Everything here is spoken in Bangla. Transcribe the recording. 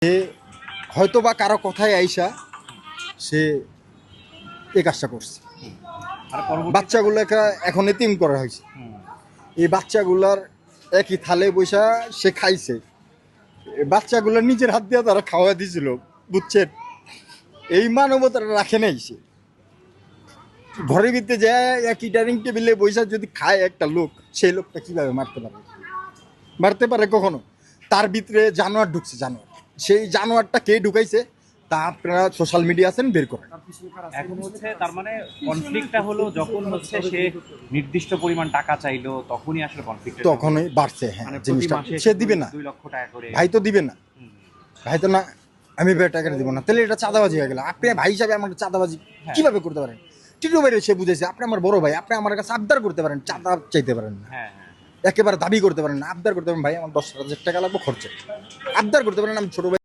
সে হয়তো বা কারো কথায় আইসা সে এই কাজটা করছে। আর পরবর্তী বাচ্চাগুলোকে এখন এতিম করা হয়েছে। এই বাচ্চাগুলার একই থালে বৈশা সে খাইছে। এই বাচ্চাগুলো নিজের হাত দিয়ে তারা খাওয়া দিয়েছিল, বুঝছেন? এই মানবতাটা রাখে নাই সে। ঘরের ভিতরে যায় একই ডাইনিং টেবিলে বৈশা যদি খায় একটা লোক, সেই লোকটা কিভাবে মারতে পারে? মারতে পারে কখনো? তার ভিতরে জানোয়ার ঢুকছে, জানোয়ার। সেই জানোয়ারটা কে ঢুকাইছে তা আপনারা সোশ্যাল মিডিয়া আছেন, বের করেন। এখন হচ্ছে তার মানে কনফ্লিক্টটা হলো যখন হচ্ছে সে নির্দিষ্ট পরিমাণ টাকা চাইলো তখনই আসলে কনফ্লিক্ট তখনই বাড়ছে। হ্যাঁ, মানে প্রতি জিনিসটা মাসে সে দিবে না, 2 লক্ষ টাকা করে। ভাই তো দিবে না, হুম, ভাই তো না, আমি টাকা দিব না, তাহলে এটা চাঁদাবাজি হয়ে গেল। আপনি ভাই হিসাবে আমাকে চাঁদাবাজি হ্যাঁ। কিভাবে করতে পারেন? টিটু ভাই সে বুঝেছে, আপনি আমার বড় ভাই, আপনি আমার কাছে আবদার করতে পারেন, চাঁদা চাইতে পারেন না, হ্যাঁ হ্যাঁ একেবারে দাবি করতে পারেন না, আবদার করতে পারেন। ভাই আমার 10,000 টাকা লাগবে খরচে, আবদার করতে পারেন। আমি ছোট ভাই